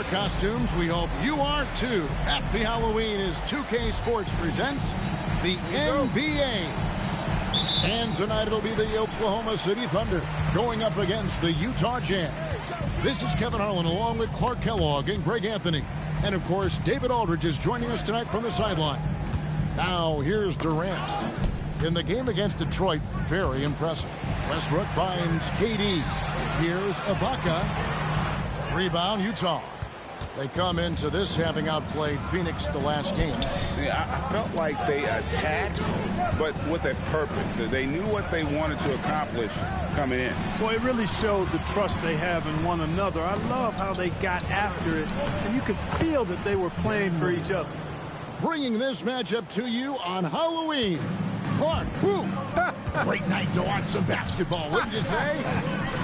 our costumes. We hope you are too. Happy Halloween as 2K Sports presents the NBA. And tonight it'll be the Oklahoma City Thunder going up against the Utah Jazz. This is Kevin Harlan along with Clark Kellogg and Greg Anthony. And of course, David Aldridge is joining us tonight from the sideline. Now here's Durant. In the game against Detroit, very impressive. Westbrook finds KD. Here's Ibaka. Rebound, Utah. They come into this having outplayed Phoenix the last game. Yeah, I felt like they attacked, but with a purpose. They knew what they wanted to accomplish coming in. Well, it really showed the trust they have in one another. I love how they got after it, and you could feel that they were playing for each other. Bringing this matchup to you on Halloween. Clark, boom! Great night to watch some basketball, wouldn't you say?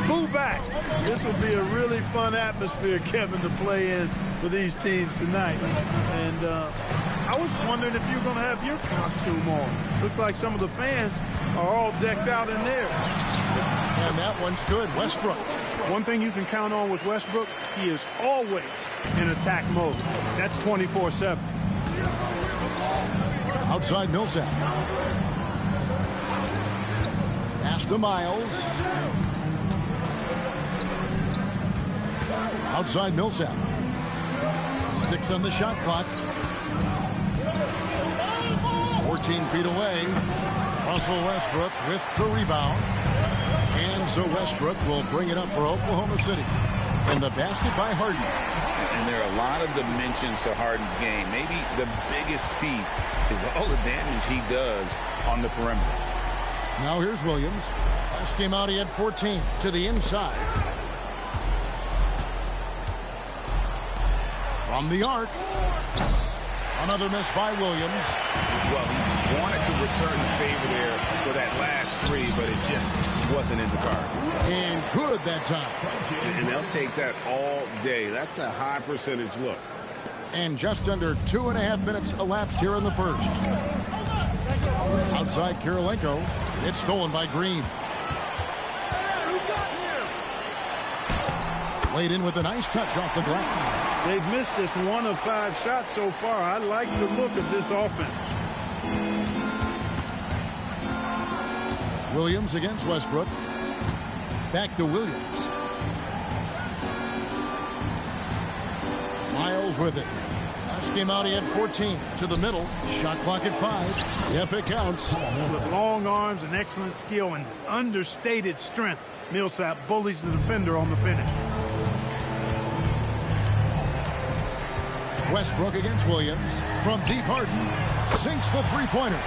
Boo back. This will be a really fun atmosphere, Kevin, to play in for these teams tonight. And I was wondering if you were going to have your costume on. Looks like some of the fans are all decked out in there. And that one's good. Westbrook. One thing you can count on with Westbrook, he is always in attack mode. That's 24/7. Outside Millsap. Pass to Miles. Outside Millsap. 6 on the shot clock. 14 feet away. Russell Westbrook with the rebound. And so Westbrook will bring it up for Oklahoma City. And the basket by Harden. And there are a lot of dimensions to Harden's game. Maybe the biggest piece is all the damage he does on the perimeter. Now here's Williams. Last game out he had 14 to the inside. From the arc. Another miss by Williams. Well, he wanted to return the favor there for that last three, but it just wasn't in the card. And good that time. And they'll take that all day. That's a high percentage look. And just under 2.5 minutes elapsed here in the first. Outside Kirilenko. It's stolen by Green. Laid in with a nice touch off the glass. They've missed just 1 of 5 shots so far. I like the look of this offense. Williams against Westbrook. Back to Williams. Miles with it. Last game out he had 14 to the middle. Shot clock at 5. Yep, it counts. With long arms and excellent skill and understated strength, Millsap bullies the defender on the finish. Westbrook against Williams. From deep, Harden sinks the three-pointer.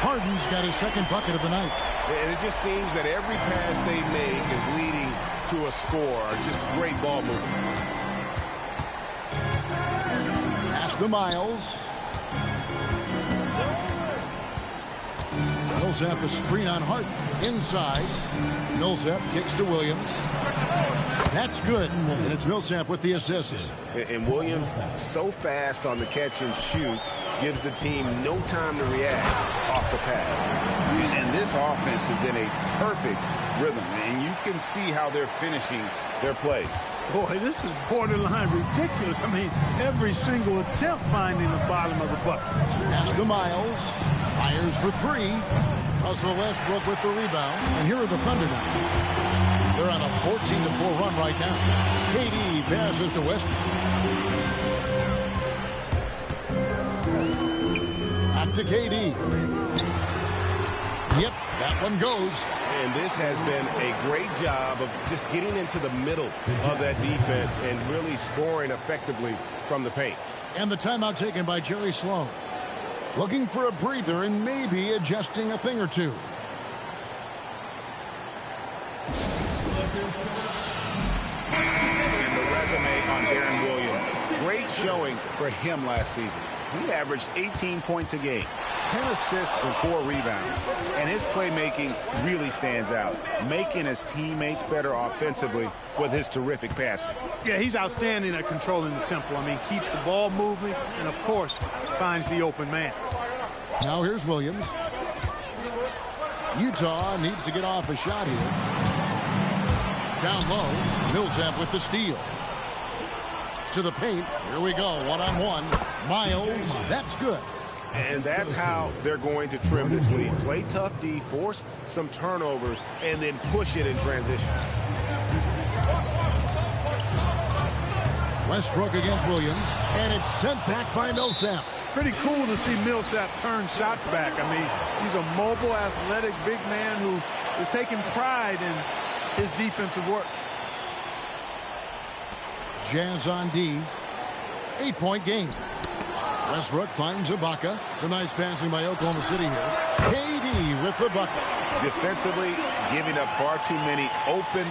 Harden's got his second bucket of the night. And it just seems that every pass they make is leading to a score. Just great ball movement. Pass to Miles. Millsap a screen on Harden. Inside. Millsap kicks to Williams. That's good. And it's Millsap with the assist. And Williams, so fast on the catch and shoot, gives the team no time to react off the pass. And this offense is in a perfect rhythm. And you can see how they're finishing their plays. Boy, this is borderline ridiculous. I mean, every single attempt finding the bottom of the bucket. Pass to Miles. Fires for 3. Russell Westbrook with the rebound. And here are the Thunder now. They're on a 14-4 run right now. KD passes to Westbrook. Back to KD. Yep, that one goes. And this has been a great job of just getting into the middle of that defense and really scoring effectively from the paint. And the timeout taken by Jerry Sloan. Looking for a breather and maybe adjusting a thing or two. And the resume on Aaron Williams. Great showing for him last season. He averaged 18 points a game, 10 assists and 4 rebounds. And his playmaking really stands out, making his teammates better offensively with his terrific passing. Yeah, he's outstanding at controlling the tempo. I mean, keeps the ball moving and, of course, finds the open man. Now here's Williams. Utah needs to get off a shot here. Down low, Millsap with the steal. to the paint. Here we go, one-on-one. Miles, that's good. And that's how they're going to trim this lead. Play tough D, force some turnovers, and then push it in transition. Westbrook against Williams, and it's sent back by Millsap. Pretty cool to see Millsap turn shots back. I mean, he's a mobile, athletic, big man who is taking pride in his defensive work. Jazz on D. 8-point game. Westbrook finds Ibaka. Some nice passing by Oklahoma City here. KD with the bucket. Defensively, giving up far too many open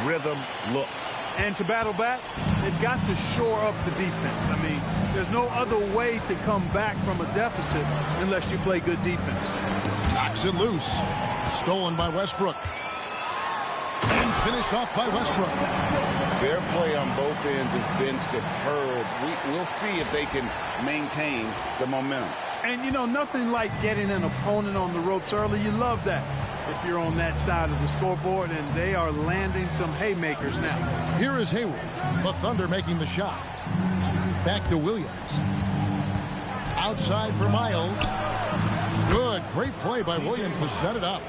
rhythm looks. And to battle back, they've got to shore up the defense. I mean, there's no other way to come back from a deficit unless you play good defense. Knocks it loose. Stolen by Westbrook. And finished off by Westbrook. Their play on both ends has been superb. We'll see if they can maintain the momentum. And, you know, nothing like getting an opponent on the ropes early. You love that if you're on that side of the scoreboard, and they are landing some haymakers now. Here is Hayward. The Thunder making the shot. Back to Williams. Outside for Miles. Good. Great play by Williams to set it up.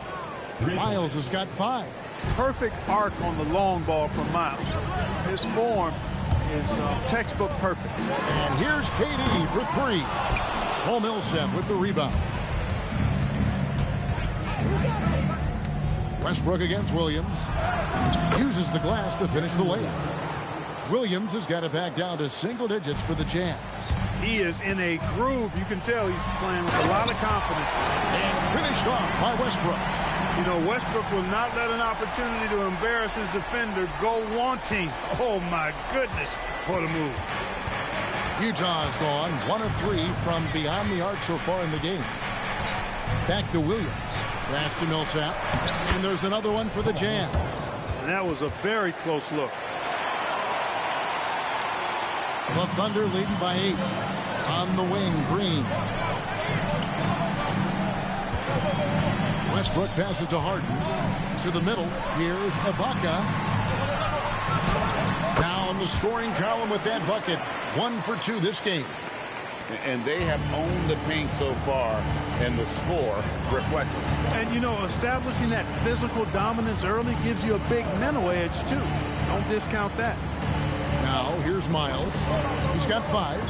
Miles has got 5. Perfect arc on the long ball from Miles. His form is textbook perfect. And here's KD for 3. Paul Millsap with the rebound. Westbrook against Williams. Uses the glass to finish the layups. Williams has got it back down to single digits for the Jazz. He is in a groove. You can tell he's playing with a lot of confidence. And finished off by Westbrook. You know, Westbrook will not let an opportunity to embarrass his defender go wanting. Oh, my goodness. What a move. Utah has gone 1 of 3 from beyond the arc so far in the game. Back to Williams. Pass to Millsap. And there's another one for the Jazz. And that was a very close look. The Thunder leading by 8. On the wing, Green. Westbrook passes to Harden. To the middle. Here's Ibaka. Down the scoring column with that bucket. 1 for 2 this game. And they have owned the paint so far, and the score reflects it. And, you know, establishing that physical dominance early gives you a big mental edge, too. Don't discount that. Now, here's Miles. He's got 5.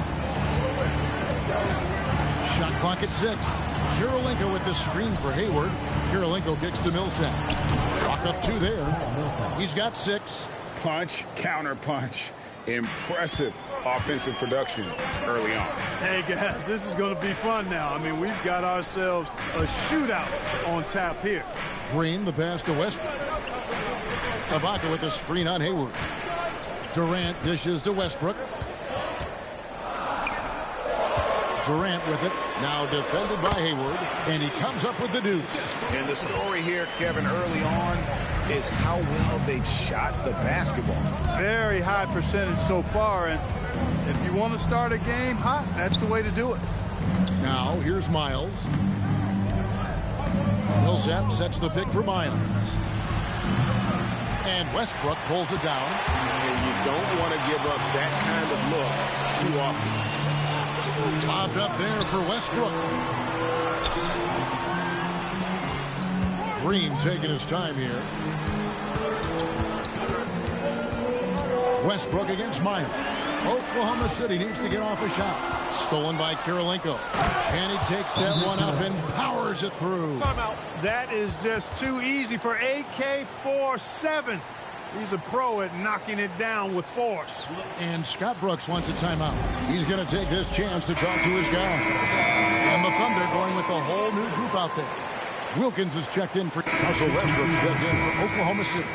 Shot clock at 6. Kirilenko with the screen for Hayward. Kirilenko kicks to Millsap. Chalk up 2 there. He's got 6. Punch, counter punch. Impressive offensive production early on. Hey, guys, this is going to be fun now. I mean, we've got ourselves a shootout on tap here. Green, the pass to Westbrook. Ibaka with the screen on Hayward. Durant dishes to Westbrook. Durant with it. Now defended by Hayward. And he comes up with the deuce. And the story here, Kevin, early on is how well they've shot the basketball. Very high percentage so far. And if you want to start a game hot, that's the way to do it. Now, here's Miles. Millsap sets the pick for Miles. And Westbrook pulls it down. And you don't want to give up that kind of look too often. Lobbed up there for Westbrook. Green taking his time here. Westbrook against Miles. Oklahoma City needs to get off a shot. Stolen by Kirilenko. And he takes that one up and powers it through. Timeout. That is just too easy for AK-47. He's a pro at knocking it down with force. And Scott Brooks wants a timeout. He's going to take this chance to talk to his guy. And the Thunder going with a whole new group out there. Wilkins is checked in for Russell Westbrook's checked in for Oklahoma City.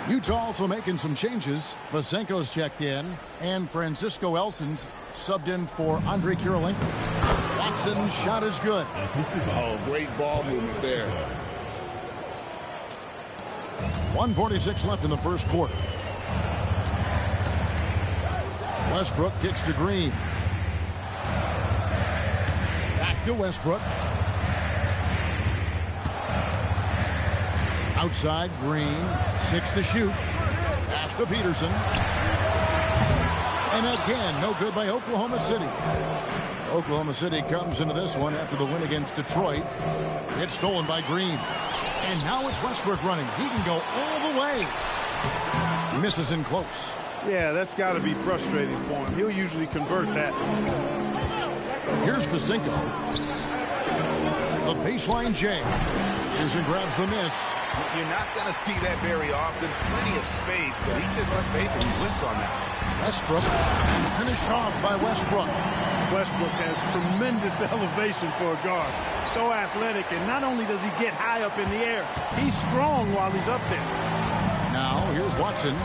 Utah also making some changes. Vasenko's checked in, and Francisco Elson's subbed in for Andre Kirilenko. Watson's shot is good. Oh, great ball movement there. 1:46 left in the first quarter. Westbrook kicks to Green. Back to Westbrook. Outside, Green. 6 to shoot. Pass to Peterson. And again, no good by Oklahoma City. Oklahoma City comes into this one after the win against Detroit. It's stolen by Green. And now it's Westbrook running. He can go all the way. Misses in close. Yeah, that's got to be frustrating for him. He'll usually convert that. Here's Vasinko. The baseline J. Here's and grabs the miss. You're not going to see that very often. Plenty of space, but he just, let's face it, he whiffs on that. Westbrook. Finished off by Westbrook. Westbrook has tremendous elevation for a guard. So athletic, and not only does he get high up in the air, he's strong while he's up there. Now, here's Watson.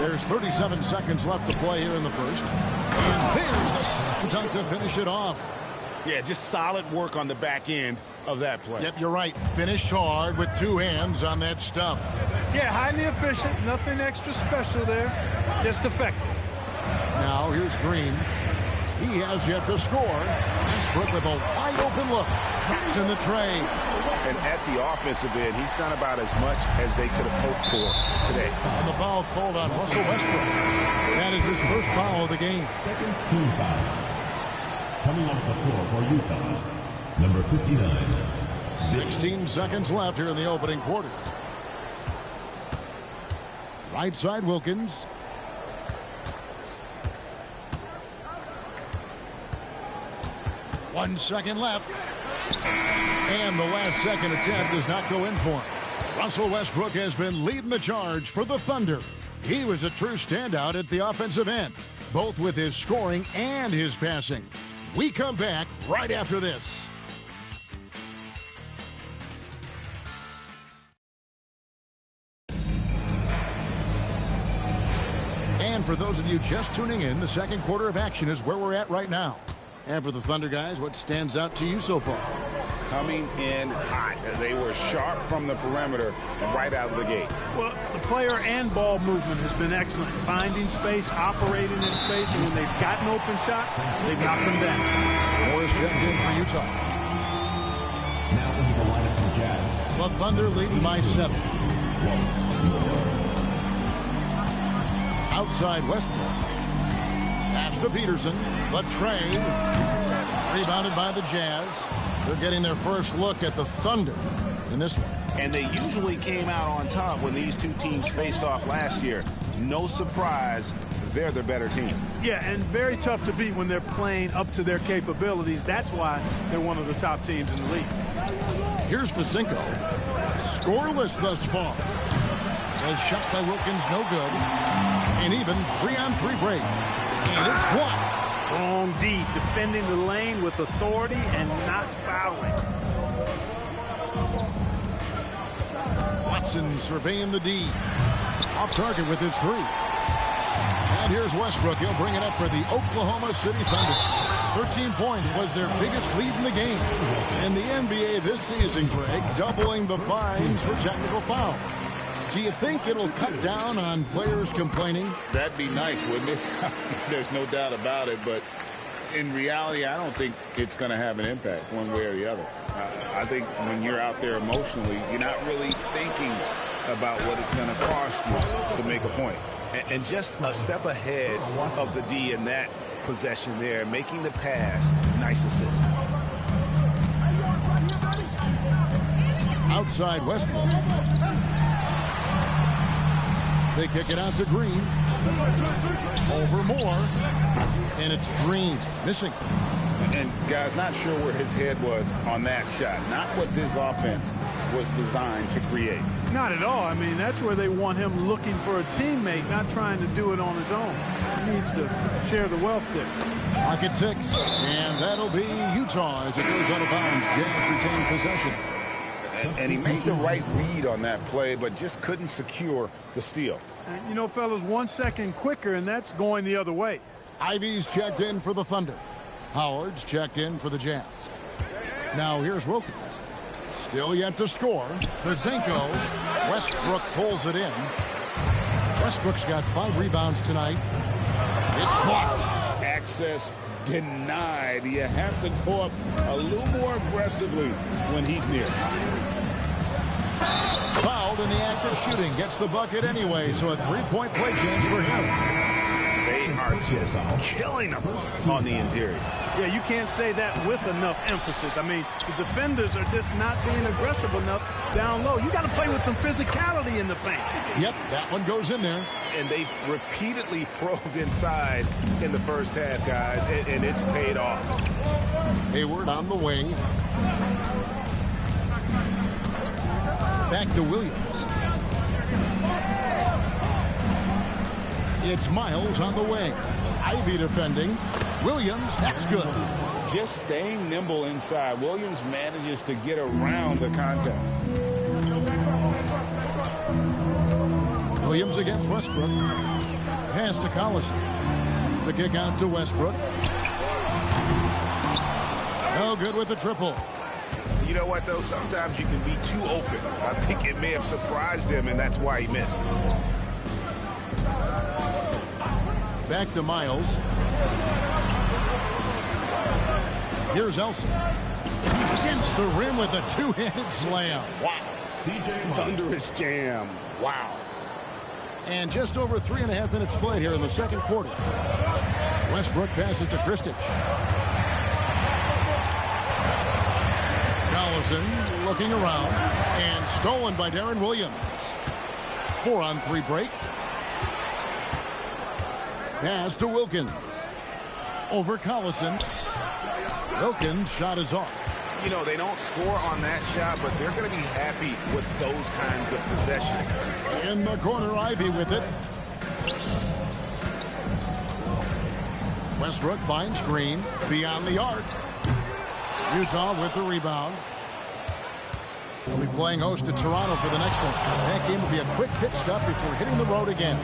There's 37 seconds left to play here in the first. And there's the slam dunk to finish it off. Yeah, just solid work on the back end of that play. Yep, you're right. Finished hard with two hands on that stuff. Yeah, highly efficient. Nothing extra special there. Just effective. Now, here's Green. He has yet to score. Westbrook with a wide open look. Traps in the tray. And at the offensive end, he's done about as much as they could have hoped for today. And the foul called on Russell Westbrook. That is his first foul of the game. Second team foul. Coming off the floor for Utah, number 59. 16 seconds left here in the opening quarter. Right side Wilkins. One second left. And the last second attempt does not go in for him. Russell Westbrook has been leading the charge for the Thunder. He was a true standout at the offensive end, both with his scoring and his passing. We come back right after this. And for those of you just tuning in, the second quarter of action is where we're at right now. And for the Thunder guys, what stands out to you so far? Coming in hot. They were sharp from the perimeter right out of the gate. Well, the player and ball movement has been excellent. Finding space, operating in space, and when they've gotten open shots, they've knocked them down. Morris checked in for Utah. Now into the lineup for Jazz. The Thunder leading by 7. Outside Westbrook. Pass to Peterson. The tray. Rebounded by the Jazz. They're getting their first look at the Thunder in this one. And they usually came out on top when these two teams faced off last year. No surprise, they're the better team. Yeah, and very tough to beat when they're playing up to their capabilities. That's why they're one of the top teams in the league. Here's Vasinko. Scoreless thus far. As shot by Wilkins, no good. And even 3-on-3 break. And it's blocked. Strong D, defending the lane with authority and not fouling. Watson surveying the D. Off target with his 3. And here's Westbrook. He'll bring it up for the Oklahoma City Thunder. 13 points was their biggest lead in the game. In the NBA this season, Greg, doubling the fines for technical foul. Do you think it'll cut down on players complaining? That'd be nice, wouldn't it? There's no doubt about it, but in reality, I don't think it's going to have an impact one way or the other. I think when you're out there emotionally, you're not really thinking about what it's going to cost you to make a point. And just a step ahead of the D in that possession there, making the pass, nice assist. Outside Westbrook. They kick it out to Green. Over Moore. And it's Green missing. And guys, not sure where his head was on that shot. Not what this offense was designed to create. Not at all. I mean, that's where they want him looking for a teammate, not trying to do it on his own. He needs to share the wealth there. Clock at 6. And that'll be Utah as it goes out of bounds. Jazz retain possession. And he made the right read on that play, but just couldn't secure the steal. And, you know, fellas, 1 second quicker, and that's going the other way. Ivy's checked in for the Thunder. Howard's checked in for the Jazz. Now here's Wilkins. Still yet to score. Vasinko. Westbrook pulls it in. Westbrook's got 5 rebounds tonight. It's blocked. Access denied. You have to go up a little more aggressively when he's near. Effective shooting gets the bucket anyway, so a three-point play chance for him. They are just killing them on the interior. Yeah, you can't say that with enough emphasis. I mean, the defenders are just not being aggressive enough down low. You got to play with some physicality in the paint. Yep, that one goes in there. And they've repeatedly probed inside in the first half, guys, and it's paid off. Hayward on the wing. Back to Williams. It's Miles on the wing. Ivy defending. Williams, that's good. Just staying nimble inside. Williams manages to get around the contact. Williams against Westbrook. Pass to Collison. The kick out to Westbrook. No good with the triple. You know what, though? Sometimes you can be too open. I think it may have surprised him, and that's why he missed. Back to Miles. Here's Elson. Against the rim with a two-handed slam. Wow. Thunderous jam. Wow. And just over 3.5 minutes played here in the second quarter. Westbrook passes to Kristich. Collison looking around and stolen by Darren Williams. 4-on-3 break. Pass to Wilkins. Over Collison. Wilkins' shot is off. You know, they don't score on that shot, but they're going to be happy with those kinds of possessions. In the corner, Ivy with it. Westbrook finds Green beyond the arc. Utah with the rebound. They'll be playing host to Toronto for the next one. That game will be a quick pit stop before hitting the road again.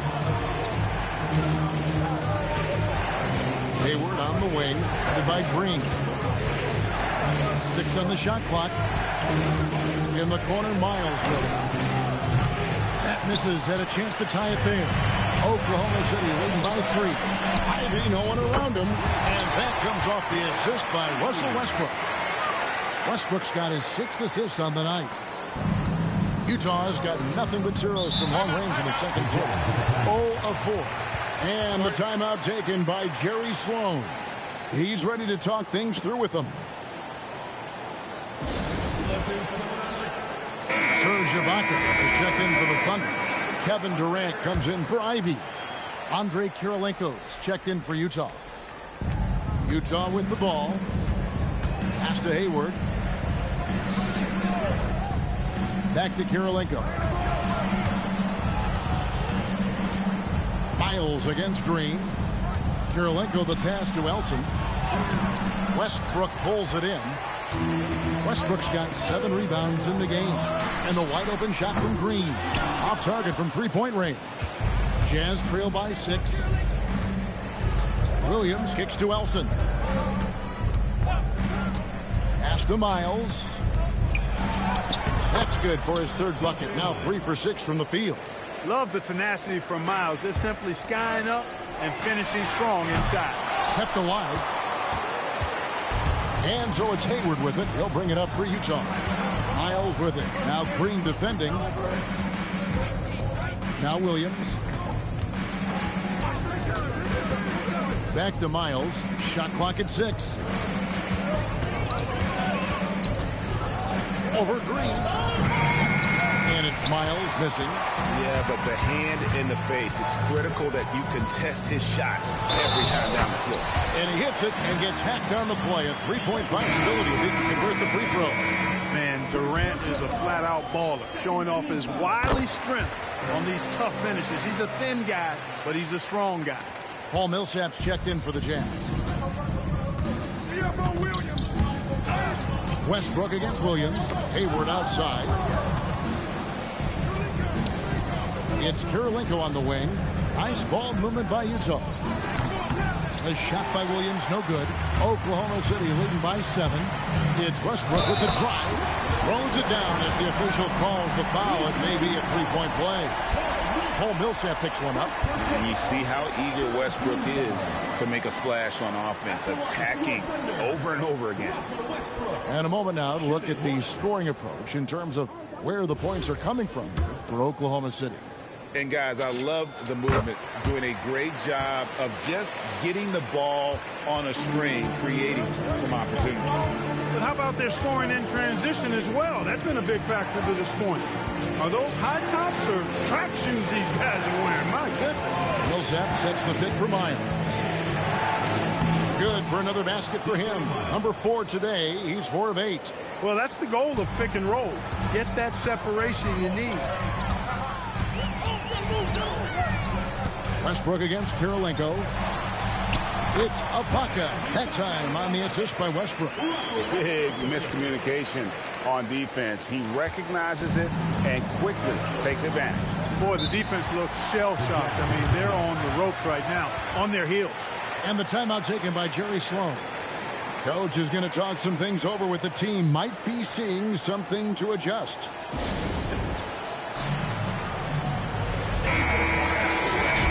Hayward on the wing, headed by Green. 6 on the shot clock. In the corner, Miles with it. That misses, had a chance to tie it there. Oklahoma City leading by 3. Ivy, no one around him. And that comes off the assist by Russell Westbrook. Westbrook's got his 6th assist on the night. Utah's got nothing but zeros from long range in the second quarter. 0 of 4. And the timeout taken by Jerry Sloan. He's ready to talk things through with them. Serge Ibaka is checked in for the Thunder. Kevin Durant comes in for Ivy. Andre Kirilenko's checked in for Utah. Utah with the ball. Pass to Hayward. Back to Kirilenko. Miles against Green. Kirilenko the pass to Elson. Westbrook pulls it in. Westbrook's got 7 rebounds in the game. And the wide open shot from Green. Off target from three-point range. Jazz trail by 6. Williams kicks to Elson. Pass to Miles. That's good for his 3rd bucket. Now 3 for 6 from the field. Love the tenacity from Miles. Just simply skying up and finishing strong inside. Kept alive. And so it's Hayward with it. He'll bring it up for Utah. Miles with it. Now Green defending. Now Williams. Back to Miles. Shot clock at 6. Over Green. And it's Miles missing. Yeah, but the hand in the face. It's critical that you contest his shots every time down the floor. And he hits it and gets hacked on the play. A 3-point possibility if he can convert the free throw. Man, Durant is a flat-out baller, showing off his wily strength on these tough finishes. He's a thin guy, but he's a strong guy. Paul Millsap's checked in for the Jazz. Westbrook against Williams. Hayward outside. It's Kirilenko on the wing. Nice ball movement by Utah. The shot by Williams, no good. Oklahoma City leading by 7. It's Westbrook with the drive. Throws it down as the official calls the foul. It may be a 3-point play. Paul Millsap picks one up. And you see how eager Westbrook is to make a splash on offense, attacking over and over again. And a moment now to look at the scoring approach in terms of where the points are coming from for Oklahoma City. And, guys, I love the movement, doing a great job of just getting the ball on a string, creating some opportunities. But how about their scoring in transition as well? That's been a big factor to this point. Are those high tops or track shoes these guys are wearing? My goodness. Millsap sets the pick for Miles. Good for another basket for him. Number 4 today. He's 4 of 8. Well, that's the goal of pick and roll. Get that separation you need. Westbrook against Kirilenko. It's Apaka. That time on the assist by Westbrook. Big miscommunication on defense. He recognizes it and quickly takes advantage. Boy, the defense looks shell-shocked. I mean, they're on the ropes right now, on their heels. And the timeout taken by Jerry Sloan. Coach is going to talk some things over with the team. Might be seeing something to adjust.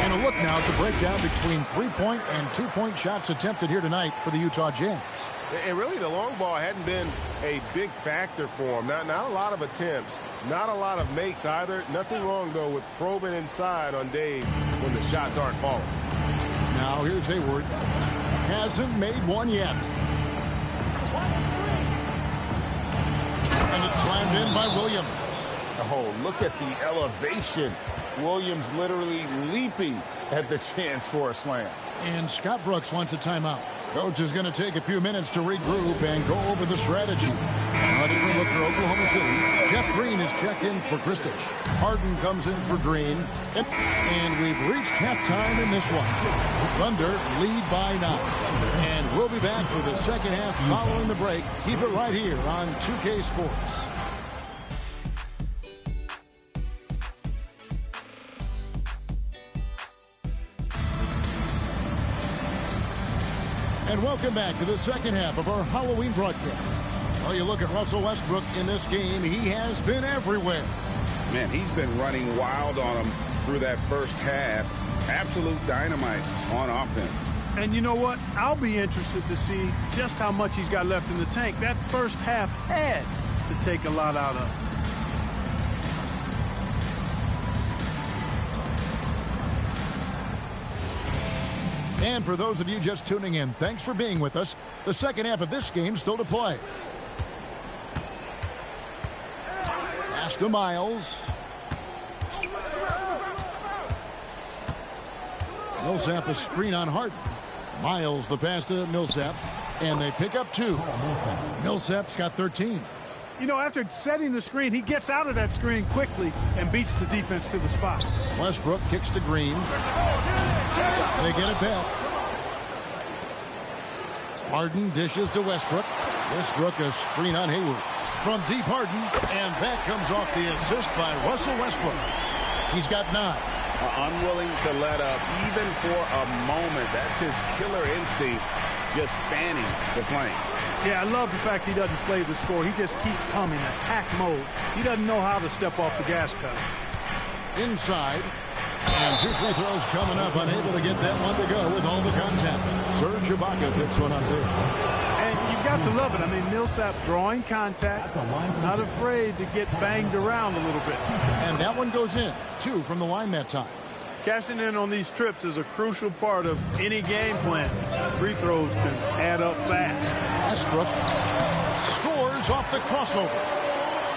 And a look now at the breakdown between 3-point and 2-point shots attempted here tonight for the Utah Jazz. And really, the long ball hadn't been a big factor for him. Not a lot of attempts, not a lot of makes either. Nothing wrong, though, with probing inside on days when the shots aren't falling. Now here's Hayward. Hasn't made one yet. And it's slammed in by Williams. Oh, look at the elevation. Williams literally leaping at the chance for a slam. And Scott Brooks wants a timeout. Coach is going to take a few minutes to regroup and go over the strategy. Now, different look for Oklahoma City. Jeff Green is checked in for Kristich. Harden comes in for Green. And we've reached halftime in this one. Thunder lead by 9. And we'll be back for the second half following the break. Keep it right here on 2K Sports. And welcome back to the second half of our Halloween broadcast. Well, you look at Russell Westbrook in this game, he has been everywhere. Man, he's been running wild on him through that first half. Absolute dynamite on offense. And you know what? I'll be interested to see just how much he's got left in the tank. That first half had to take a lot out of him. And for those of you just tuning in, thanks for being with us. The second half of this game still to play. Pass to Miles. Millsap a screen on Harden. Miles the pass to Millsap. And they pick up 2. Millsap's got 13. You know, after setting the screen, he gets out of that screen quickly and beats the defense to the spot. Westbrook kicks to Green. They get it back. Harden dishes to Westbrook. Westbrook a screen on Hayward. From deep Harden, and that comes off the assist by Russell Westbrook. He's got 9. Unwilling to let up even for a moment. That's his killer instinct, just fanning the flame. Yeah, I love the fact he doesn't play the score. He just keeps coming, attack mode. He doesn't know how to step off the gas pedal. Inside. And 2 free throws coming up, unable to get that one to go with all the contact. Serge Ibaka picks one up there. And you've got to love it. I mean, Millsap drawing contact, not afraid to get banged around a little bit. And that one goes in. 2 from the line that time. Cashing in on these trips is a crucial part of any game plan. Free throws can add up fast. Westbrook scores off the crossover.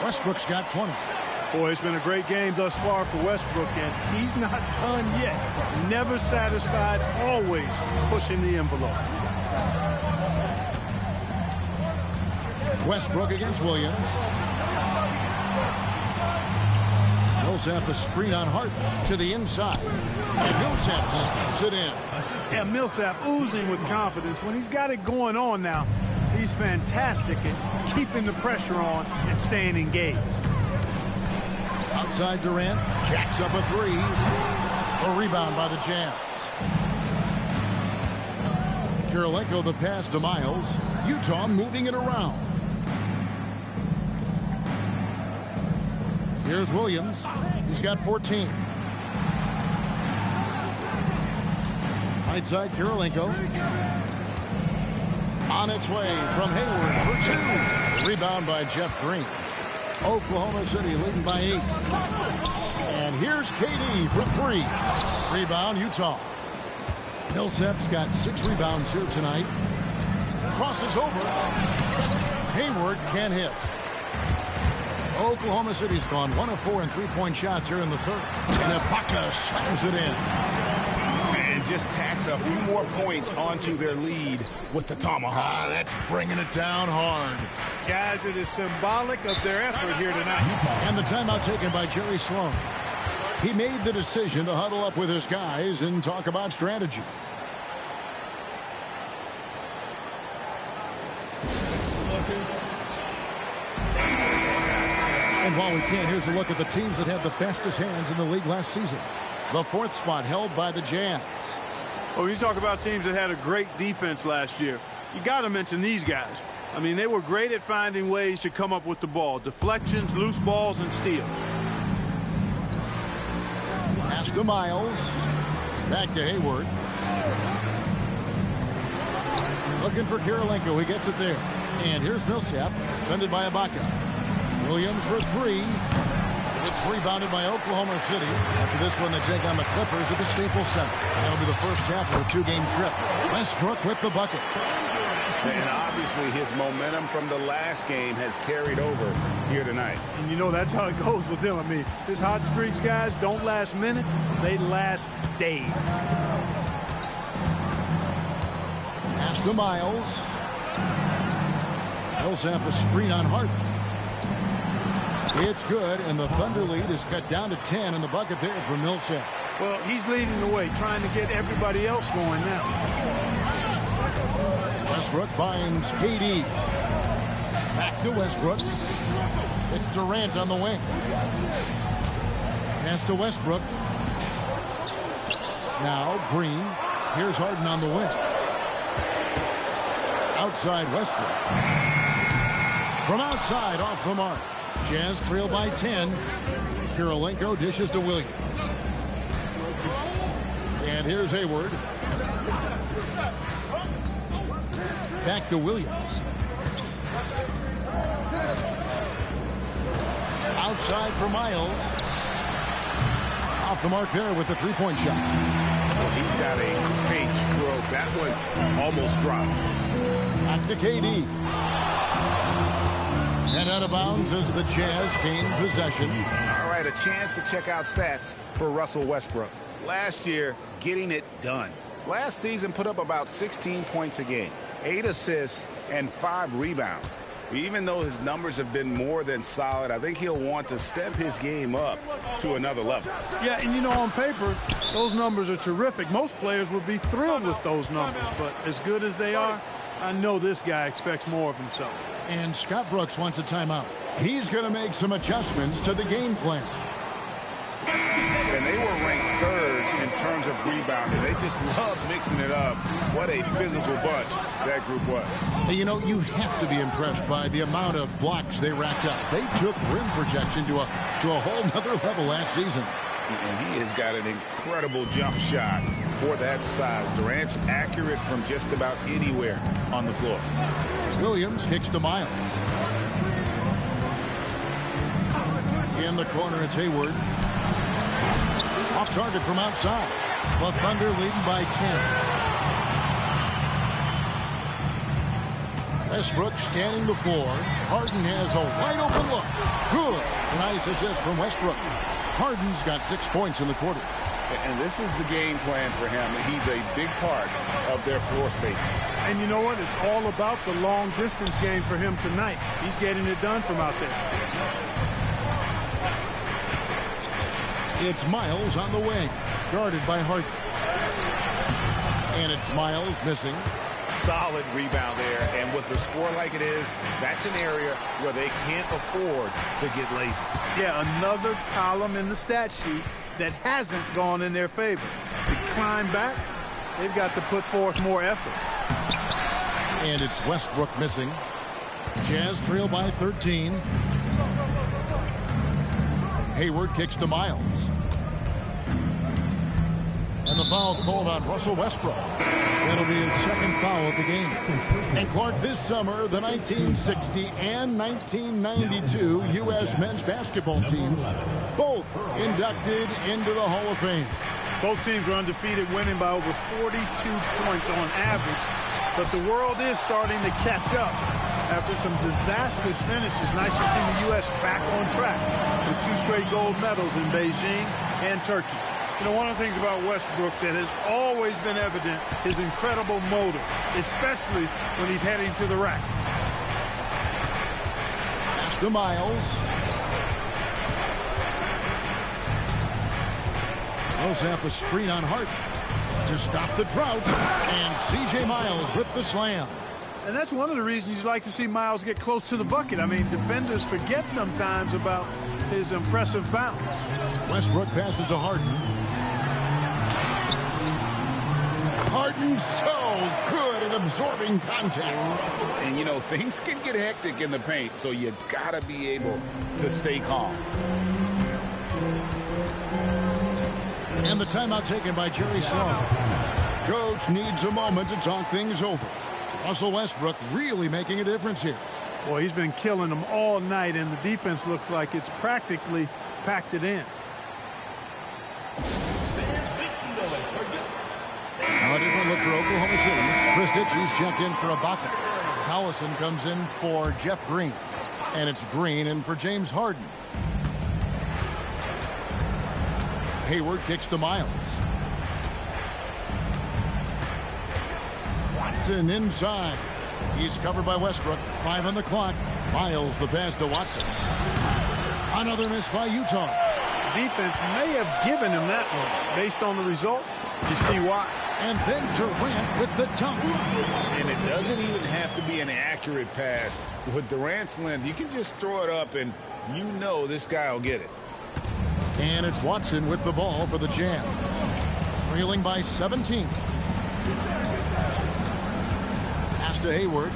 Westbrook's got 20. Boy, it's been a great game thus far for Westbrook, and he's not done yet. Never satisfied, always pushing the envelope. Westbrook against Williams. Millsap a screen on Harden to the inside. And Millsap slams it in. Yeah, Millsap oozing with confidence. When he's got it going on now, he's fantastic at keeping the pressure on and staying engaged. Outside Durant, jacks up a 3. A rebound by the Jazz. Kirilenko the pass to Miles. Utah moving it around. Here's Williams. He's got 14. Right side Kirilenko. On its way from Hayward for 2. Rebound by Jeff Green. Oklahoma City leading by 8. And here's KD for 3. Rebound, Utah. Millsap's got 6 rebounds here tonight. Crosses over. Hayward can't hit. Oklahoma City's gone 1 of 4 in three-point shots here in the third. And Ibaka slams it in. And just tacks a few more points onto their lead with the tomahawk. That's bringing it down hard. Guys, it is symbolic of their effort here tonight. And the timeout taken by Jerry Sloan. He made the decision to huddle up with his guys and talk about strategy. And while we can, here's a look at the teams that had the fastest hands in the league last season. The 4th spot held by the Jazz. Well, you talk about teams that had a great defense last year. You got to mention these guys. I mean, they were great at finding ways to come up with the ball. Deflections, loose balls, and steals. Pass to Miles. Back to Hayward. Looking for Kirilenko. He gets it there. And here's Millsap, defended by Ibaka. Williams for 3. It's rebounded by Oklahoma City. After this one, they take on the Clippers at the Staples Center. That'll be the first half of a 2-game trip. Westbrook with the bucket. And obviously his momentum from the last game has carried over here tonight. And you know that's how it goes with him. I mean, his hot streaks, guys, don't last minutes. They last days. Pass to Miles. Millsap a screen on Hart. It's good, and the Thunder lead is cut down to 10, and the bucket there for Millsap. Well, he's leading the way, trying to get everybody else going now. Westbrook finds KD. Back to Westbrook. It's Durant on the wing. Pass to Westbrook. Now Green. Here's Harden on the wing. Outside Westbrook. From outside, off the mark. Jazz trail by 10. Kirilenko dishes to Williams. And here's Hayward. Back to Williams. Outside for Miles. Off the mark there with the three-point shot. Well, he's got a great stroke. That one almost dropped. Back to KD. And out of bounds as the Jazz gain possession. All right, a chance to check out stats for Russell Westbrook. Last year, getting it done. Last season put up about 16 points a game, 8 assists, and 5 rebounds. Even though his numbers have been more than solid, I think he'll want to step his game up to another level. Yeah, and you know, on paper, those numbers are terrific. Most players would be thrilled with those numbers, but as good as they are, I know this guy expects more of himself. And Scott Brooks wants a timeout. He's going to make some adjustments to the game plan. And they were ranked 3rd in terms of rebounding. They just love mixing it up. What a physical bunch that group was. You know, you have to be impressed by the amount of blocks they racked up. They took rim protection to a whole nother level last season. And he has got an incredible jump shot for that size. Durant's accurate from just about anywhere on the floor. Williams kicks to Miles. In the corner, it's Hayward. Off target from outside. The Thunder leading by 10. Westbrook scanning the floor. Harden has a wide open look. Good. A nice assist from Westbrook. Harden's got 6 points in the quarter. And this is the game plan for him. He's a big part of their floor spacing. And you know what? It's all about the long distance game for him tonight. He's getting it done from out there. It's Miles on the wing, guarded by Harden. And it's Miles missing. Solid rebound there, and with the score like it is, that's an area where they can't afford to get lazy. Yeah, another column in the stat sheet that hasn't gone in their favor. To climb back, they've got to put forth more effort. And it's Westbrook missing. Jazz trail by 13. Hayward kicks to Miles. And the foul called on Russell Westbrook. That'll be his second foul of the game. And Clark, this summer, the 1960 and 1992 U.S. men's basketball teams both inducted into the Hall of Fame. Both teams were undefeated, winning by over 42 points on average. But the world is starting to catch up after some disastrous finishes. Nice to see the U.S. back on track with 2 straight gold medals in Beijing and Turkey. You know, one of the things about Westbrook that has always been evident, his incredible motor, especially when he's heading to the rack. Pass to Miles. Millsap a screen on Harden to stop the drought, and C.J. Miles with the slam. And that's one of the reasons you like to see Miles get close to the bucket. I mean, defenders forget sometimes about his impressive bounce. Westbrook passes to Harden. Harden so good at absorbing contact. And, you know, things can get hectic in the paint, so you got to be able to stay calm. And the timeout taken by Jerry Sloan. Coach needs a moment to talk things over. Russell Westbrook really making a difference here. Boy, he's been killing them all night, and the defense looks like it's practically packed it in. Now a different look for Oklahoma City. Chris Ditchy's checked in for Ibaka. Collison comes in for Jeff Green. And it's Green in for James Harden. Hayward kicks to Miles. Watson inside. He's covered by Westbrook. 5 on the clock. Miles the pass to Watson. Another miss by Utah. Defense may have given him that one. Based on the results, you see why. And then Durant with the dunk. And it doesn't even have to be an accurate pass. With Durant's length, you can just throw it up, and you know this guy will get it. And it's Watson with the ball for the Jam. Trailing by 17. Pass to Hayward.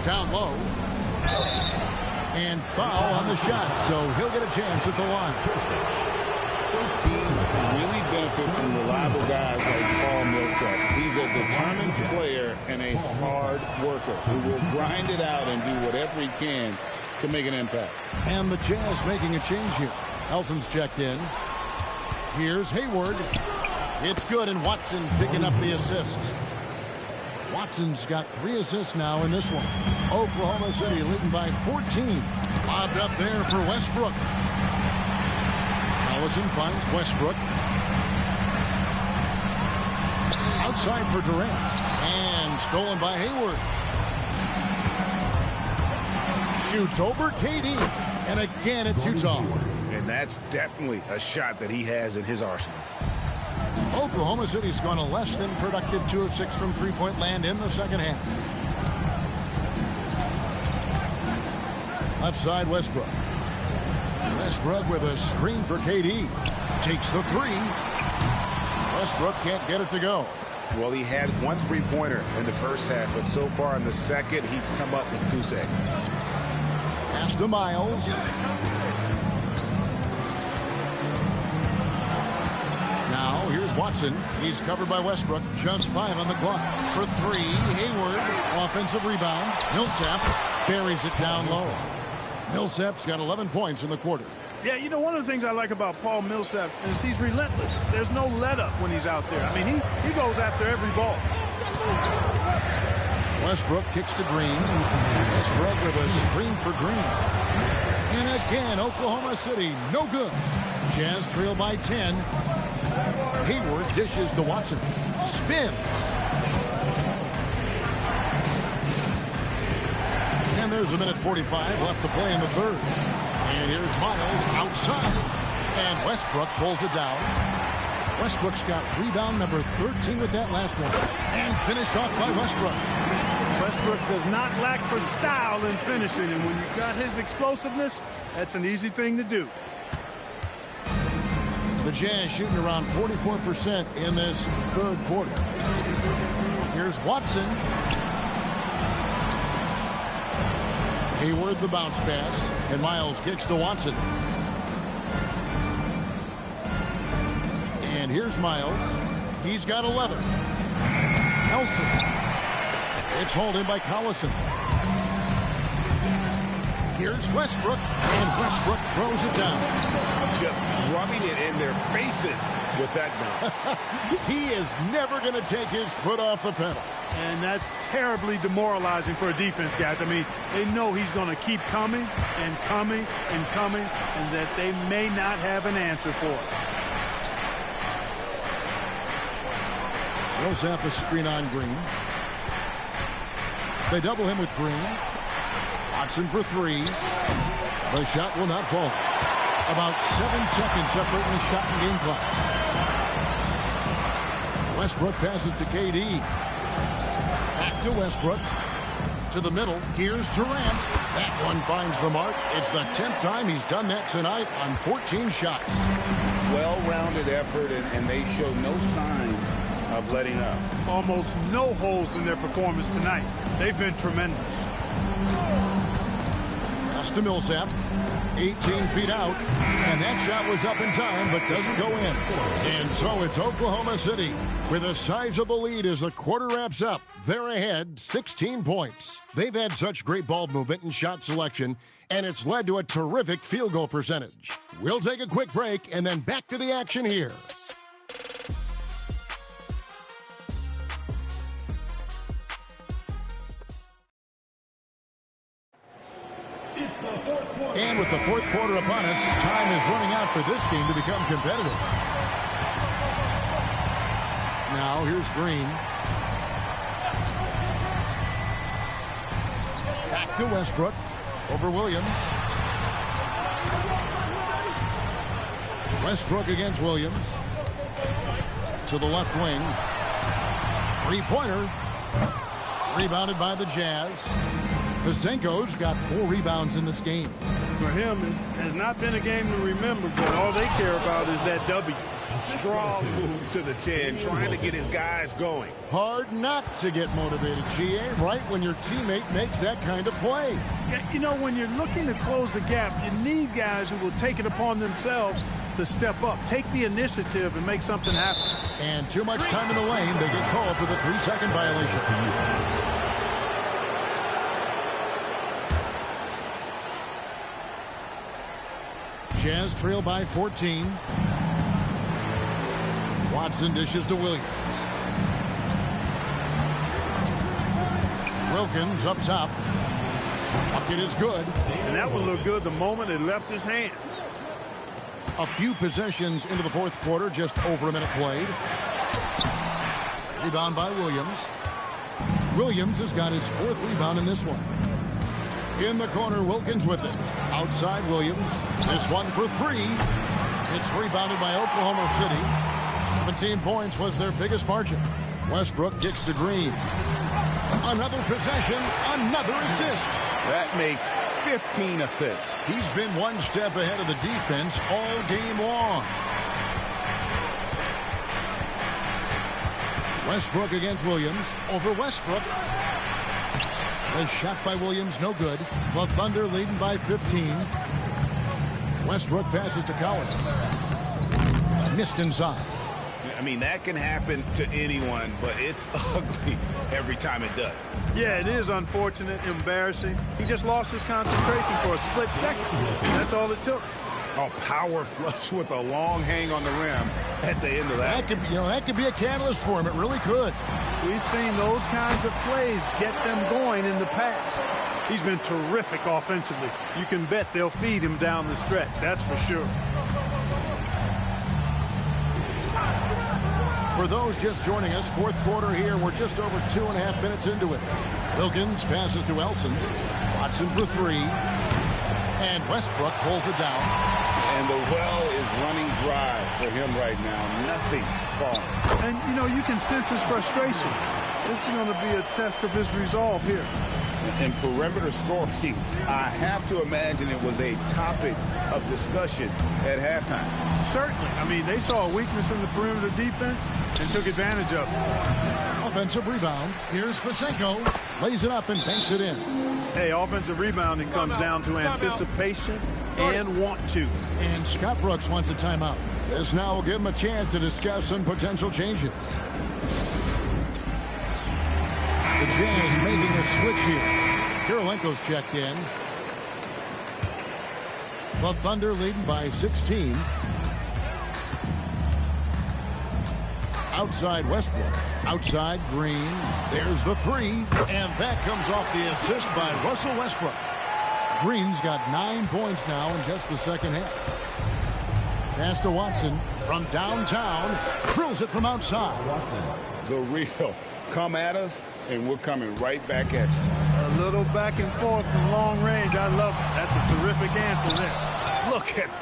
Down low. And foul on the shot, so he'll get a chance at the line. Teams really benefit from reliable guys like Paul Millsap. He's a determined player and a hard worker who will grind it out and do whatever he can to make an impact. And the Jazz making a change here. Elson's checked in. Here's Hayward. It's good, and Watson picking up the assist. Watson's got 3 assists now in this one. Oklahoma City leading by 14. Lobbed up there for Westbrook. Allison finds Westbrook. Outside for Durant. And stolen by Hayward. Shoots over KD. And again, it's Utah. And that's definitely a shot that he has in his arsenal. Oklahoma City's gone a less than productive 2 of 6 from three-point land in the second half. Left side, Westbrook. Westbrook with a screen for KD. Takes the 3. Westbrook can't get it to go. Well, he had 1 3-pointer in the first half, but so far in the second, he's come up with goose eggs. Pass to Miles. Now, here's Watson. He's covered by Westbrook. Just 5 on the clock. For 3, Hayward. Offensive rebound. Millsap buries it down low. Millsap's got 11 points in the quarter. Yeah, you know, one of the things I like about Paul Millsap is he's relentless. There's no let-up when he's out there. I mean, he goes after every ball. Westbrook kicks to Green. Westbrook with a screen for Green. And again, Oklahoma City, no good. Jazz trail by 10. Hayward dishes to Watson. Spins. And there's a minute 45 left to play in the third. And here's Miles outside. And Westbrook pulls it down. Westbrook's got rebound number 13 with that last one. And finished off by Westbrook. Westbrook does not lack for style in finishing. And when you've got his explosiveness, that's an easy thing to do. The Jazz shooting around 44% in this third quarter. Here's Watson. Hayward the bounce pass. And Miles kicks to Watson. And here's Miles. He's got 11. Nelson. It's hauled in by Collison. Here's Westbrook, and Westbrook throws it down. Just rubbing it in their faces with that dunk. He is never going to take his foot off the pedal. And that's terribly demoralizing for a defense, guys. I mean, they know he's going to keep coming and coming and coming, and that they may not have an answer for it. Millsap a screen on Green. They double him with Green. Watson for three. The shot will not fall. About 7 seconds separating the shot and game clocks. Westbrook passes to KD. Back to Westbrook. To the middle. Here's Durant. That one finds the mark. It's the 10th time he's done that tonight on 14 shots. Well-rounded effort, and they show no signs of letting up. Almost no holes in their performance tonight. They've been tremendous. Pass to Millsap. 18 feet out. And that shot was up in time, but doesn't go in. And so it's Oklahoma City with a sizable lead as the quarter wraps up. They're ahead 16 points. They've had such great ball movement and shot selection, and it's led to a terrific field goal percentage. We'll take a quick break and then back to the action here. And with the fourth quarter upon us, time is running out for this game to become competitive. Now here's Green. Back to Westbrook. Over Williams. Westbrook against Williams. To the left wing. Three-pointer. Rebounded by the Jazz. Pazenko's got 4 rebounds in this game. For him, it has not been a game to remember, but all they care about is that W. Strong move to the 10, trying to get his guys going. Hard not to get motivated, GA, right when your teammate makes that kind of play. Yeah, you know, when you're looking to close the gap, you need guys who will take it upon themselves to step up, take the initiative, and make something happen. And too much time in the lane, they get called for the 3-second violation. Jazz trail by 14. Watson dishes to Williams. Wilkins up top. Bucket is good. And that one looked good the moment it left his hands. A few possessions into the fourth quarter, just over a minute played. Rebound by Williams. Williams has got his 4th rebound in this one. In the corner, Wilkins with it. Outside Williams. This one for 3. It's rebounded by Oklahoma City. 17 points was their biggest margin. Westbrook kicks to Green. Another possession, another assist. That makes 15 assists. He's been one step ahead of the defense all game long. Westbrook against Williams. Over Westbrook. The shot by Williams, no good. The Thunder leading by 15. Westbrook passes to Collison. Missed inside. I mean, that can happen to anyone, but it's ugly every time it does. Yeah, it is unfortunate, embarrassing. He just lost his concentration for a split second. That's all it took. A power flush with a long hang on the rim at the end of that. That could be a catalyst for him. It really could. We've seen those kinds of plays get them going in the past. He's been terrific offensively. You can bet they'll feed him down the stretch. That's for sure. For those just joining us, fourth quarter here. We're just over 2.5 minutes into it. Wilkins passes to Elson. Watson for 3. And Westbrook pulls it down. And the well is running dry for him right now. Nothing falling. And, you know, you can sense his frustration. This is going to be a test of his resolve here. In perimeter scoring, I have to imagine it was a topic of discussion at halftime. Certainly. I mean, they saw a weakness in the perimeter defense and took advantage of it. Offensive rebound. Here's Pazenko. Lays it up and banks it in. Hey, offensive rebounding comes down to anticipation and want to. And Scott Brooks wants a timeout. This now will give him a chance to discuss some potential changes. The Jazz making a switch here. Kirilenko's checked in. The Thunder leading by 16. Outside Westbrook. Outside Green. There's the three. And that comes off the assist by Russell Westbrook. Green's got 9 points now in just the second half. Pass to Watson from downtown. Drills it from outside. Watson. The real. Come at us, and we're coming right back at you. A little back and forth from long range. I love it. That's a terrific answer there.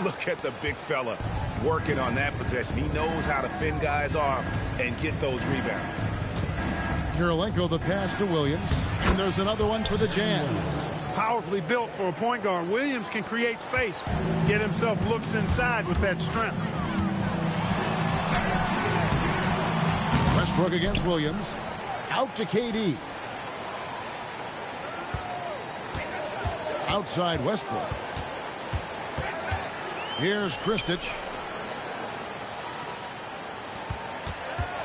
Look at the big fella working on that possession. He knows how to fend guys off and get those rebounds. Kirilenko the pass to Williams. And there's another one for the Jazz. Powerfully built for a point guard. Williams can create space. Get himself looks inside with that strength. Westbrook against Williams. Out to KD. Outside Westbrook. Here's Kristich.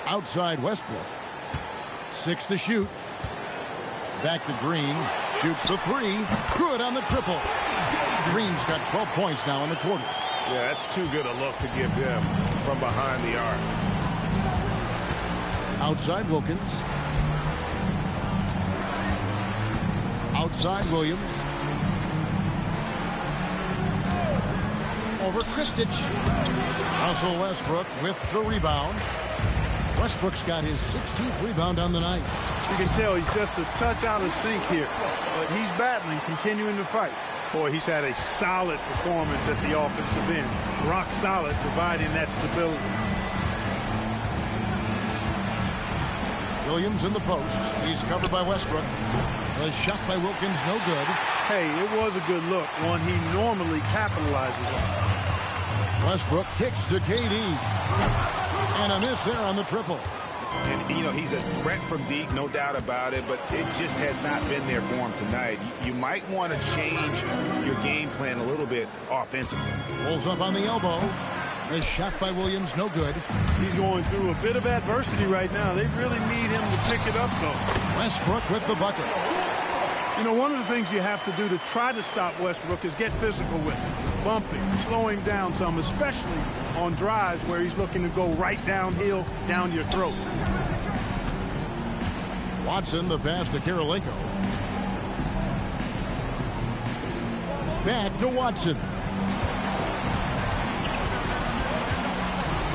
Outside Westbrook. 6 to shoot. Back to Green. Shoots the three. Good on the triple. Green's got 12 points now in the quarter. Yeah, that's too good a look to give them from behind the arc. Outside Wilkins. Outside Williams. Over Kristich. Russell Westbrook with the rebound. Westbrook's got his 16th rebound on the night. You can tell he's just a touch out of sync here. But he's battling, continuing to fight. Boy, he's had a solid performance at the offensive end. Rock solid, providing that stability. Williams in the post. He's covered by Westbrook. The shot by Wilkins, no good. Hey, it was a good look, one he normally capitalizes on. Westbrook kicks to KD. And a miss there on the triple. And, you know, he's a threat from deep, no doubt about it, but it just has not been there for him tonight. You might want to change your game plan a little bit offensively. Pulls up on the elbow. The shot by Williams, no good. He's going through a bit of adversity right now. They really need him to pick it up, though. Westbrook with the bucket. You know, one of the things you have to do to try to stop Westbrook is get physical with him. Bumping, slow him down some, especially on drives where he's looking to go right downhill, down your throat. Watson, the pass to Kirilenko. Back to Watson.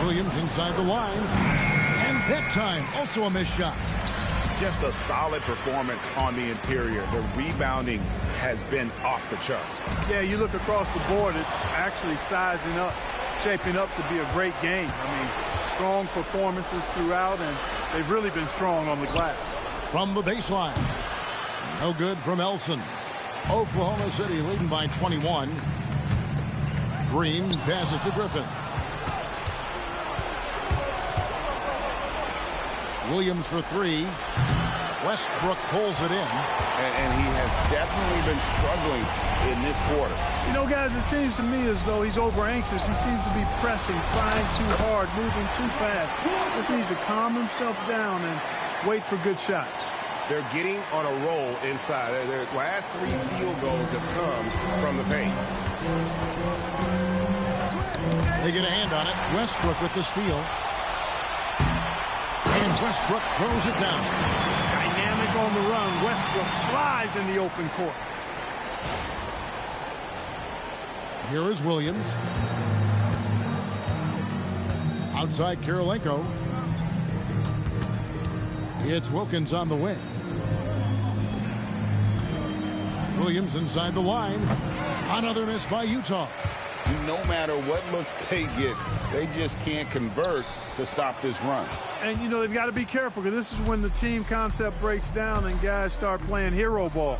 Williams inside the line. And that time, also a missed shot. Just a solid performance on the interior. The rebounding has been off the charts. Yeah, you look across the board, it's actually sizing up, shaping up to be a great game. I mean, strong performances throughout, and they've really been strong on the glass. From the baseline. No good from Elson. Oklahoma City leading by 21. Green passes to Griffin. Williams for three. Westbrook pulls it in. And he has definitely been struggling in this quarter. You know, guys, it seems to me as though he's over anxious. He seems to be pressing, trying too hard, moving too fast. Just needs to calm himself down and wait for good shots. They're getting on a roll inside. Their last 3 field goals have come from the paint. They get a hand on it. Westbrook with the steal. And Westbrook throws it down. Dynamic on the run. Westbrook flies in the open court. Here is Williams. Outside Kirilenko. It's Wilkins on the wing. Williams inside the line. Another miss by Utah. No matter what looks they get, they just can't convert to stop this run. And, you know, they've got to be careful because this is when the team concept breaks down and guys start playing hero ball.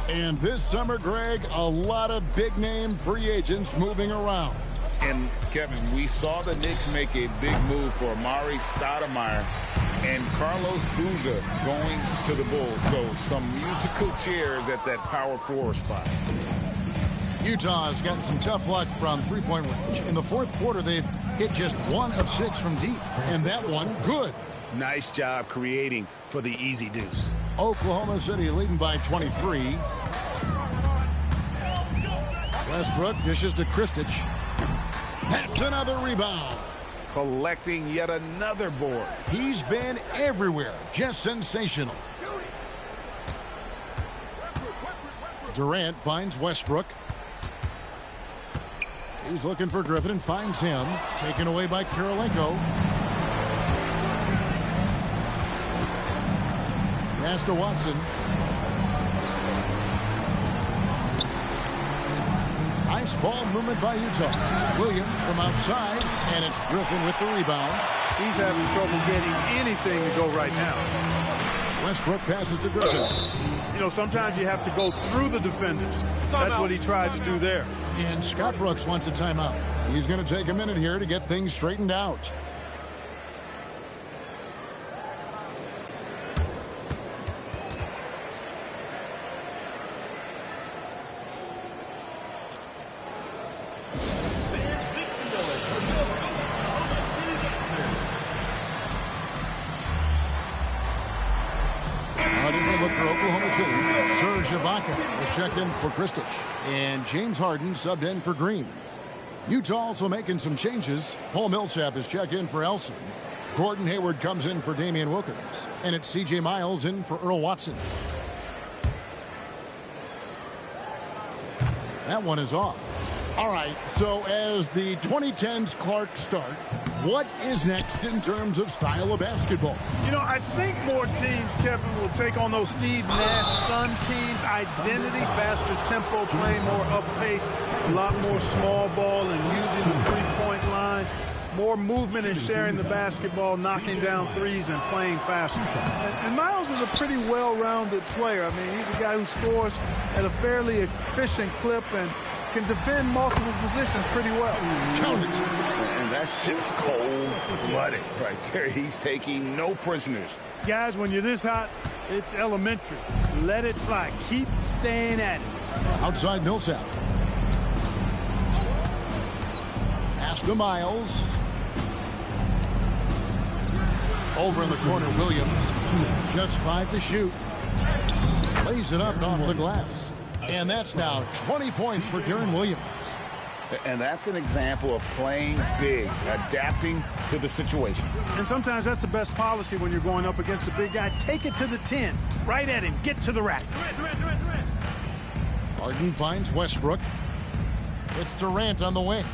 And this summer, Greg, a lot of big-name free agents moving around. And, Kevin, we saw the Knicks make a big move for Amari Stoudemire and Carlos Boozer going to the Bulls. So some musical chairs at that power forward spot. Utah's gotten some tough luck from three-point range. In the fourth quarter, they've hit just 1 of 6 from deep. And that one, good. Nice job creating for the easy deuce. Oklahoma City leading by 23. Westbrook dishes to Kristich. That's another rebound. Collecting yet another board. He's been everywhere. Just sensational. Durant finds Westbrook. He's looking for Griffin and finds him. Taken away by Karolinko. Pass to Watson. Nice ball movement by Utah. Williams from outside, and it's Griffin with the rebound. He's having trouble getting anything to go right now. Westbrook passes to Griffin. You know, sometimes you have to go through the defenders. That's what he tried to do there. And Scott Brooks wants a timeout. He's going to take a minute here to get things straightened out. For Oklahoma City, Serge Ibaka is checked in for Kristich, and James Harden subbed in for Green. Utah also making some changes. Paul Millsap is checked in for Elson. Gordon Hayward comes in for Damian Wilkins, and it's C.J. Miles in for Earl Watson. That one is off. All right, so as the 2010s Clark start, what is next in terms of style of basketball? You know, I think more teams, Kevin, will take on those Steve Nash Sun teams. Identity, faster tempo, playing more up pace, a lot more small ball and using the three-point line. More movement and sharing the basketball, knocking down threes and playing faster. And Miles is a pretty well-rounded player. I mean, he's a guy who scores at a fairly efficient clip and can defend multiple positions pretty well. Count it. And that's just cold-blooded right there. He's taking no prisoners. Guys, when you're this hot, it's elementary. Let it fly. Keep staying at it. Outside Millsap. Pass to Miles. Over in the corner, Williams. Just 5 to shoot. Lays it up and off the glass. And that's now 20 points for Deron Williams. And that's an example of playing big, adapting to the situation. And sometimes that's the best policy when you're going up against a big guy. Take it to the 10. Right at him. Get to the rack. Harden finds Westbrook. It's Durant on the wing.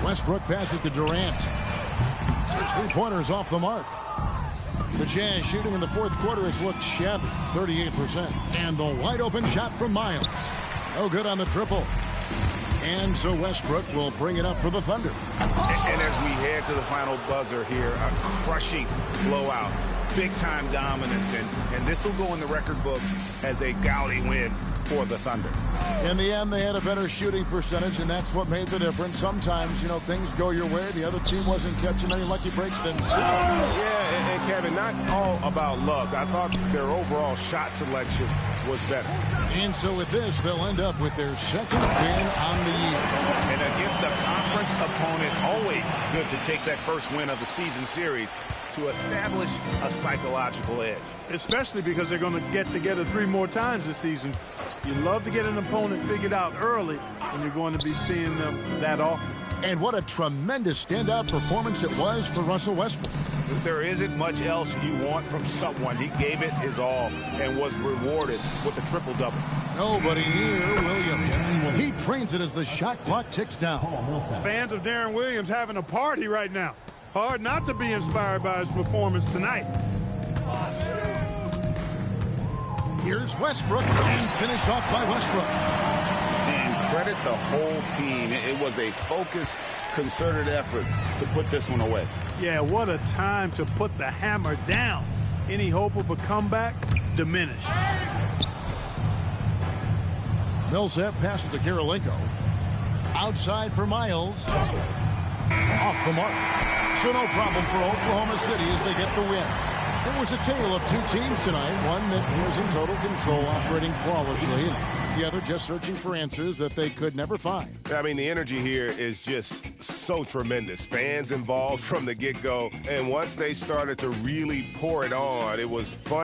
Westbrook passes to Durant. His three-pointers off the mark. The Jazz shooting in the fourth quarter has looked shabby, 38%. And the wide-open shot from Miles. No good on the triple. And so Westbrook will bring it up for the Thunder. And as we head to the final buzzer here, a crushing blowout. Big-time dominance. And this will go in the record books as a gaudy win for the Thunder. In the end, they had a better shooting percentage, and that's what made the difference. Sometimes, you know, things go your way. The other team wasn't catching any lucky breaks then. Yeah, and Kevin, not all about luck. I thought their overall shot selection was better. And so with this, they'll end up with their second win on the year. And against a conference opponent, always good to take that first win of the season series to establish a psychological edge. Especially because they're going to get together 3 more times this season. You love to get an opponent figured out early, and you're going to be seeing them that often. And what a tremendous standout performance it was for Russell Westbrook. There isn't much else you want from someone. He gave it his all and was rewarded with a triple-double. Nobody near Williams. He trains it as the shot clock ticks down. Fans of Deron Williams having a party right now. Hard not to be inspired by his performance tonight. Here's Westbrook, and finish off by Westbrook. And credit the whole team. It was a focused, concerted effort to put this one away. Yeah, what a time to put the hammer down. Any hope of a comeback diminished. Millsap passes to Karolinko. Outside for Miles. Off the mark. So no problem for Oklahoma City as they get the win. It was a tale of two teams tonight, one that was in total control, operating flawlessly, and the other just searching for answers that they could never find. I mean, the energy here is just so tremendous. Fans involved from the get-go, and once they started to really pour it on, it was fun.